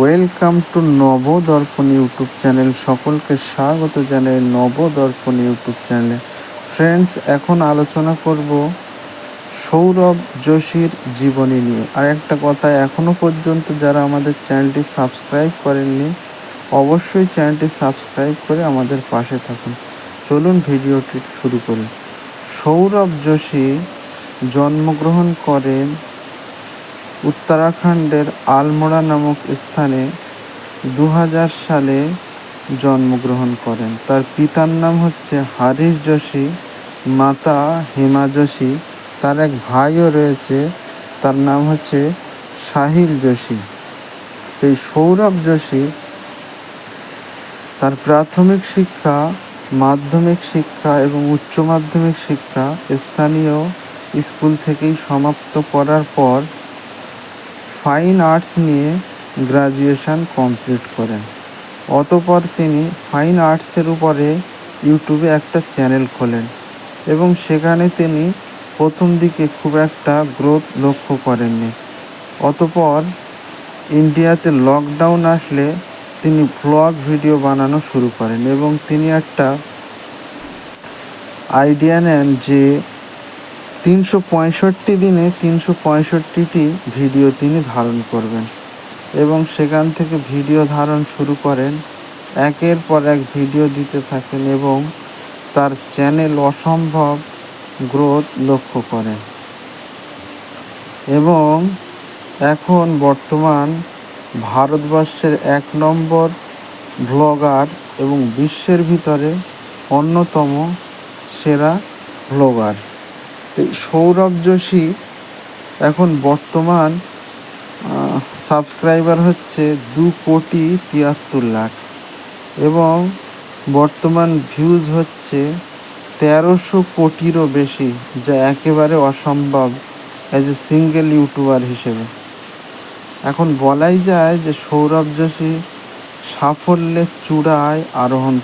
Welcome to Nabadarpan YouTube channel. সকলকে স্বাগত জানাই নবদর্পণ ইউটিউব চ্যানেলে। ফ্রেন্ডস, এখন আলোচনা করব সৌরভ যোশীর জীবনী নিয়ে। আর একটা কথা, এখনও পর্যন্ত যারা আমাদের চ্যানেলটি সাবস্ক্রাইব করেননি, অবশ্যই চ্যানেলটি সাবস্ক্রাইব করে আমাদের পাশে থাকুন। চলুন ভিডিওটি শুরু করি। সৌরভ যোশী জন্মগ্রহণ করেন উত্তরাখণ্ডের আলমোড়া নামক স্থানে 2000 সালে জন্মগ্রহণ করেন। তার পিতার নাম হচ্ছে হরিশ যোশী, মাতা হেমা যোশী। তার এক ভাইও রয়েছে, তার নাম হচ্ছে সাহিল যোশী। এই সৌরভ যোশী তার প্রাথমিক শিক্ষা, মাধ্যমিক শিক্ষা এবং উচ্চ মাধ্যমিক শিক্ষা স্থানীয় স্কুল থেকেই সমাপ্ত করার পর ফাইন আর্টস নিয়ে গ্রাজুয়েশন কমপ্লিট করেন। অতঃপর তিনি ফাইন আর্টসের উপরে ইউটিউবে একটা চ্যানেল খোলেন এবং সেখানে তিনি প্রথম দিকে খুব একটা গ্রোথ লক্ষ্য করেননি। অতঃপর ইন্ডিয়াতে লকডাউন আসলে তিনি ব্লগ ভিডিও বানানো শুরু করেন এবং তিনি একটা আইডিয়া নেন যে 365 দিনে 365টি ভিডিও তিনি ধারণ করবেন এবং সেখান থেকে ভিডিও ধারণ শুরু করেন। একের পর এক ভিডিও দিতে থাকেন এবং তার চ্যানেল অসম্ভব গ্রোথ লক্ষ্য করেন এবং এখন বর্তমান ভারতবর্ষের 1 নম্বর ব্লগার এবং বিশ্বের ভিতরে অন্যতম সেরা ব্লগার। এই সৌরভ যোশী এখন বর্তমান সাবস্ক্রাইবার হচ্ছে 2,73,00,000 এবং বর্তমান ভিউজ হচ্ছে 1300 কোটিরও বেশি, যা একেবারে অসম্ভব অ্যাজ এ সিঙ্গেল ইউটিউবার হিসেবে। এখন বলাই যায় যে সৌরভ যোশী সাফল্যের চূড়ায় আরোহণ